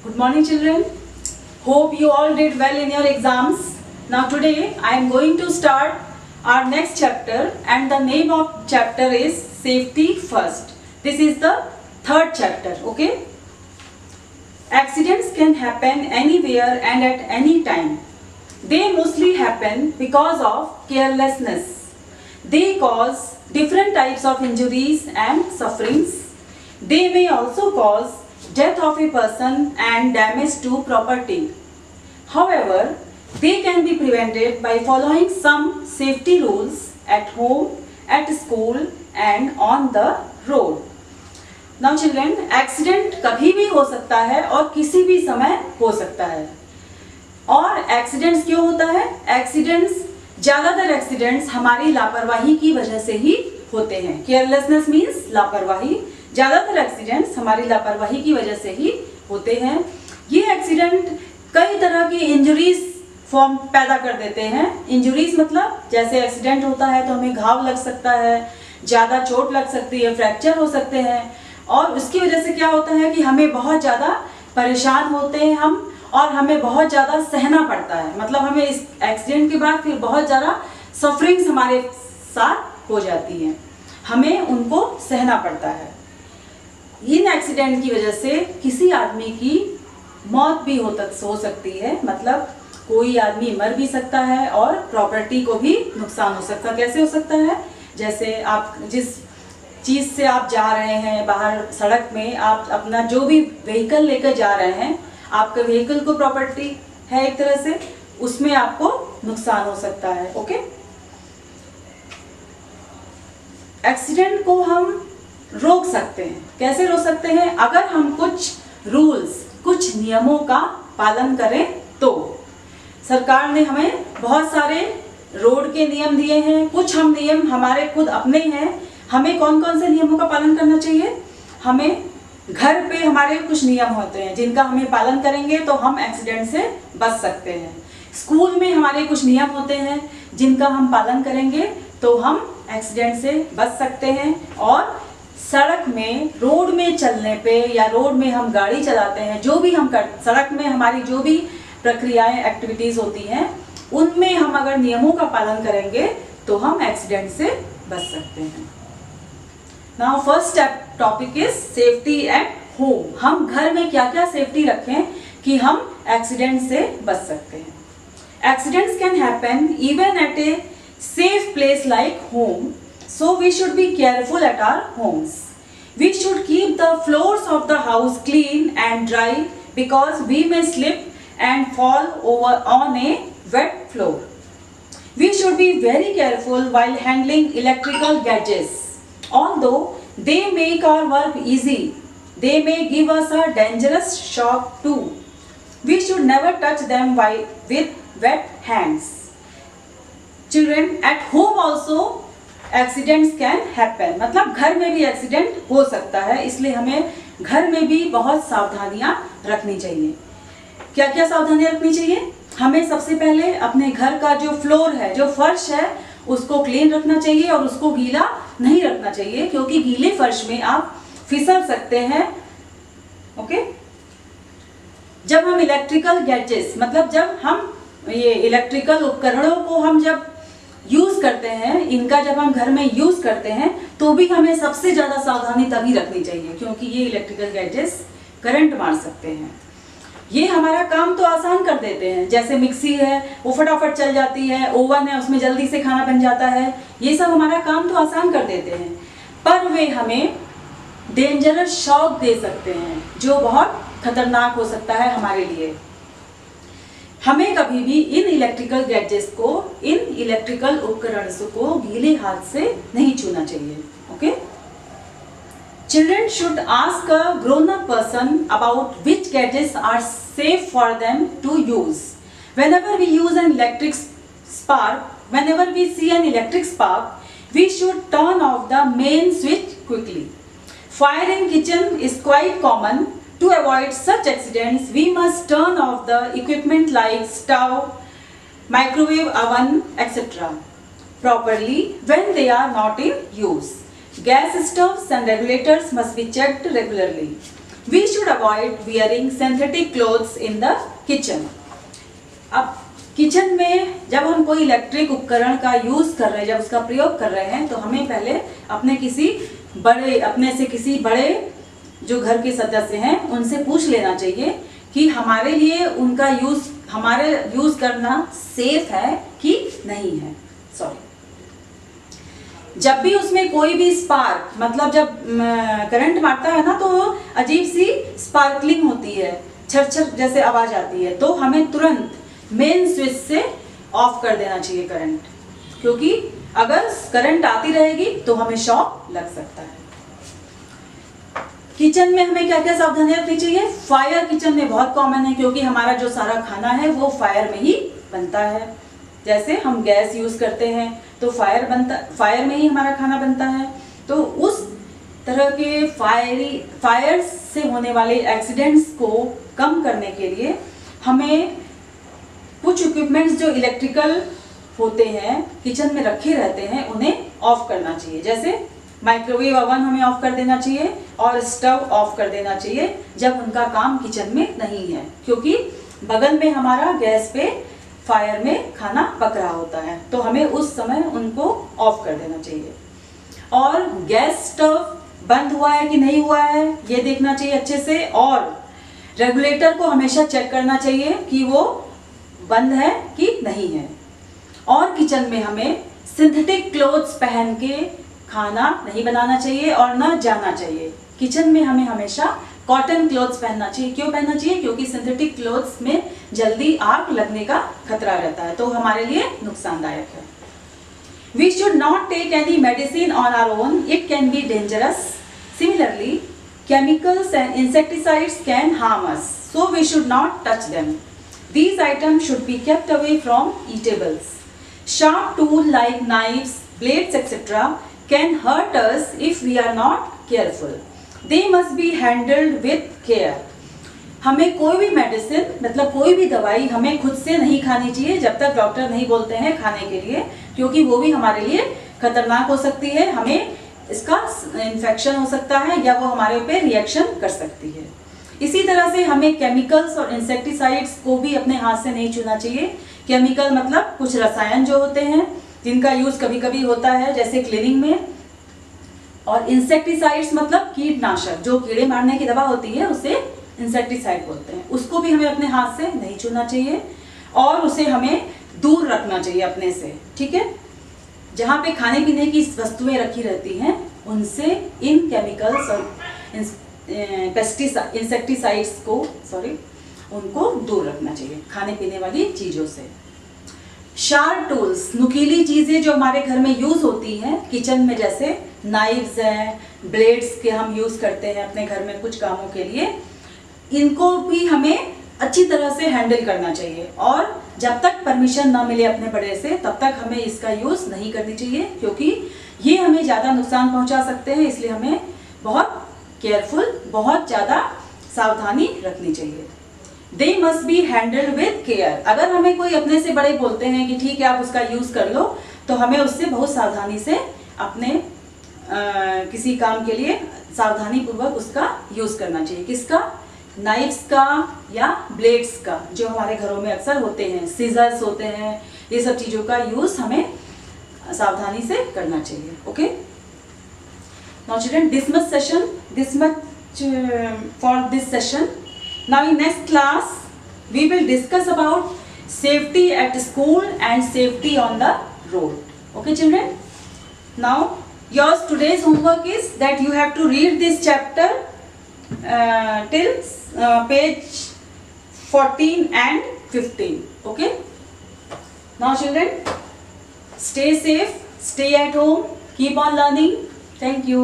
Good morning, children. Hope you all did well in your exams. Now today I am going to start our next chapter, and the name of chapter is Safety First. This is the third chapter, okay? Accidents can happen anywhere and at any time. They mostly happen because of carelessness. They cause different types of injuries and sufferings. They may also cause death of a person and damage to property. However, they can be prevented by following some safety rules at home, at school and on the road. Now children, accident कभी भी हो सकता है और किसी भी समय हो सकता है. और एक्सीडेंट्स क्यों होता है? ज़्यादातर एक्सीडेंट्स हमारी लापरवाही की वजह से ही होते हैं. केयरलेसनेस मीन्स लापरवाही. ज़्यादातर एक्सीडेंट्स हमारी लापरवाही की वजह से ही होते हैं. ये एक्सीडेंट कई तरह की इंजरीज फॉर्म पैदा कर देते हैं. इंजरीज मतलब जैसे एक्सीडेंट होता है तो हमें घाव लग सकता है, ज़्यादा चोट लग सकती है, फ्रैक्चर हो सकते हैं, और उसकी वजह से क्या होता है कि हमें बहुत ज़्यादा परेशान होते हैं हम, और हमें बहुत ज़्यादा सहना पड़ता है. मतलब हमें इस एक्सीडेंट के बाद फिर बहुत ज़्यादा सफरिंग्स हमारे साथ हो जाती हैं, हमें उनको सहना पड़ता है. इन एक्सीडेंट की वजह से किसी आदमी की मौत भी हो सकती है. मतलब कोई आदमी मर भी सकता है और प्रॉपर्टी को भी नुकसान हो सकता है. कैसे हो सकता है? जैसे आप जिस चीज़ से आप जा रहे हैं बाहर सड़क में, आप अपना जो भी व्हीकल लेकर जा रहे हैं, आपका व्हीकल को प्रॉपर्टी है एक तरह से, उसमें आपको नुकसान हो सकता है. ओके, एक्सीडेंट को हम रोक सकते हैं. कैसे रोक सकते हैं? अगर हम कुछ रूल्स, कुछ नियमों का पालन करें तो. सरकार ने हमें बहुत सारे रोड के नियम दिए हैं, कुछ हम नियम हमारे खुद अपने हैं. हमें कौन कौन से नियमों का पालन करना चाहिए? हमें घर पे हमारे कुछ नियम होते हैं जिनका हमें पालन करेंगे तो हम एक्सीडेंट से बच सकते हैं. स्कूल में हमारे कुछ नियम होते हैं जिनका हम पालन करेंगे तो हम एक्सीडेंट से बच सकते हैं. और सड़क में, रोड में चलने पे या रोड में हम गाड़ी चलाते हैं, जो भी हम सड़क में हमारी जो भी प्रक्रियाएं, एक्टिविटीज होती हैं, उनमें हम अगर नियमों का पालन करेंगे तो हम एक्सीडेंट से बच सकते हैं. Now first topic is safety at home. हम घर में क्या क्या सेफ्टी रखें कि हम एक्सीडेंट से बच सकते हैं. Accidents can happen even at A safe place like home, so we should be careful at our homes. We should keep the floors of the house clean and dry because we may slip and fall over on a wet floor. We should be very careful while handling electrical gadgets. Although they make our work easy, they may give us a dangerous shock too. We should never touch them with wet hands. Children, at home also accidents can happen. मतलब घर में भी accident हो सकता है, इसलिए हमें घर में भी बहुत सावधानियां रखनी चाहिए. क्या क्या सावधानियां रखनी चाहिए? हमें सबसे पहले अपने घर का जो फ्लोर है, जो फर्श है, उसको क्लीन रखना चाहिए और उसको गीला नहीं रखना चाहिए, क्योंकि गीले फर्श में आप फिसल सकते हैं. ओके, जब हम इलेक्ट्रिकल गैजेट्स, मतलब जब हम ये इलेक्ट्रिकल उपकरणों को हम जब यूज करते हैं, इनका जब हम घर में यूज करते हैं, तो भी हमें सबसे ज्यादा सावधानी तभी रखनी चाहिए, क्योंकि ये इलेक्ट्रिकल गैजेट्स करंट मार सकते हैं. ये हमारा काम तो आसान कर देते हैं. जैसे मिक्सी है, वो फटाफट चल जाती है, ओवन है, उसमें जल्दी से खाना बन जाता है. ये सब हमारा काम तो आसान कर देते हैं, पर वे हमें डेंजरस शॉक दे सकते हैं, जो बहुत खतरनाक हो सकता है हमारे लिए. हमें कभी भी इन इलेक्ट्रिकल गैजेट्स को, इन इलेक्ट्रिकल उपकरणों को गीले हाथ से नहीं छूना चाहिए. Okay, children should ask a grown up person about which gadgets are safe for them to use. Whenever we use an electric spark, whenever we see an electric spark, we should turn off the main switch quickly. Fire in kitchen is quite common. To avoid such accidents, we must turn off the equipment like stove, microwave oven, etc. properly when they are not in use. Gas stoves and regulators must be checked regularly. We should avoid wearing synthetic clothes in the kitchen. अब kitchen में जब हम कोई electric उपकरण का use कर रहे हैं, जब उसका प्रयोग कर रहे हैं, तो हमें पहले अपने से किसी बड़े जो घर के सदस्य हैं उनसे पूछ लेना चाहिए कि हमारे लिए उनका हमारे यूज करना सेफ है कि नहीं है। जब भी उसमें कोई भी स्पार्क, मतलब जब करंट मारता है ना, तो अजीब सी स्पार्कलिंग होती है, छर जैसे आवाज आती है, तो हमें तुरंत मेन स्विच से ऑफ कर देना चाहिए करंट, क्योंकि अगर करंट आती रहेगी तो हमें शॉक लग सकता है। किचन में हमें क्या क्या सावधानियां रखनी चाहिए? फायर किचन में बहुत कॉमन है, क्योंकि हमारा जो सारा खाना है वो फायर में ही बनता है। जैसे हम गैस यूज करते हैं तो फायर में ही हमारा खाना बनता है। तो उस तरह के फायर से होने वाले एक्सीडेंट्स को कम करने के लिए हमें कुछ इक्विपमेंट्स जो इलेक्ट्रिकल होते हैं किचन में रखे रहते हैं उन्हें ऑफ करना चाहिए। जैसे माइक्रोवेव ओवन हमें ऑफ कर देना चाहिए और स्टव ऑफ कर देना चाहिए जब उनका काम किचन में नहीं है, क्योंकि बगल में हमारा गैस पे फायर में खाना पक रहा होता है, तो हमें उस समय उनको ऑफ कर देना चाहिए। और गैस स्टव बंद हुआ है कि नहीं हुआ है ये देखना चाहिए अच्छे से, और रेगुलेटर को हमेशा चेक करना चाहिए कि वो बंद है कि नहीं है। और किचन में हमें सिंथेटिक क्लोथ्स पहन के खाना नहीं बनाना चाहिए और ना जाना चाहिए। किचन में हमें हमेशा कॉटन क्लोथ्स पहनना चाहिए। क्यों पहनना चाहिए? क्योंकि सिंथेटिक क्लोथ्स में जल्दी आग लगने का खतरा रहता है, तो हमारे लिए नुकसानदायक है। We should not take any medicine on our own. It can be dangerous. Similarly, chemicals and insecticides can harm us, so we should not touch them. These items should be kept away from eatables. Sharp tools like knives, blades, etc. can hurt us if we are not careful. They must be handled with care. हमें कोई भी medicine, मतलब कोई भी दवाई हमें खुद से नहीं खानी चाहिए जब तक डॉक्टर नहीं बोलते हैं खाने के लिए, क्योंकि वो भी हमारे लिए खतरनाक हो सकती है। हमें इसका इन्फेक्शन हो सकता है या वो हमारे ऊपर रिएक्शन कर सकती है। इसी तरह से हमें केमिकल्स और इंसेक्टिसाइड्स को भी अपने हाथ से नहीं छूना चाहिए। केमिकल मतलब कुछ रसायन जो होते हैं जिनका यूज कभी कभी होता है जैसे क्लीनिंग में, और इंसेक्टिसाइड्स मतलब कीटनाशक, जो कीड़े मारने की दवा होती है उसे इंसेक्टिसाइड बोलते हैं। उसको भी हमें अपने हाथ से नहीं छूना चाहिए और उसे हमें दूर रखना चाहिए अपने से, ठीक है। जहाँ पे खाने पीने की वस्तुएं रखी रहती हैं उनसे इन केमिकल्स और इंसेक्टिसाइड्स को उनको दूर रखना चाहिए, खाने पीने वाली चीज़ों से। शार्प टूल्स, नुकीली चीज़ें जो हमारे घर में यूज़ होती हैं किचन में, जैसे नाइफ्स हैं, ब्लेड्स के हम यूज़ करते हैं अपने घर में कुछ कामों के लिए, इनको भी हमें अच्छी तरह से हैंडल करना चाहिए। और जब तक परमिशन ना मिले अपने बड़े से तब तक हमें इसका यूज़ नहीं करनी चाहिए, क्योंकि ये हमें ज़्यादा नुकसान पहुंचा सकते हैं। इसलिए हमें बहुत केयरफुल, बहुत ज़्यादा सावधानी रखनी चाहिए। They must be handled with care. अगर हमें कोई अपने से बड़े बोलते हैं कि ठीक है आप उसका यूज़ कर लो, तो हमें उससे बहुत सावधानी से अपने किसी काम के लिए सावधानी पूर्वक उसका यूज़ करना चाहिए। किसका? नाइफ्स का या ब्लेड्स का, जो हमारे घरों में अक्सर होते हैं, सीजर्स होते हैं, ये सब चीज़ों का यूज़ हमें सावधानी से करना चाहिए। Okay, now children, this much for this session. Now in next class we will discuss about safety at school and safety on the road. Okay children, now yours today's homework is that you have to read this chapter till page 14 and 15. Okay, now children, stay safe, stay at home, keep on learning. Thank you.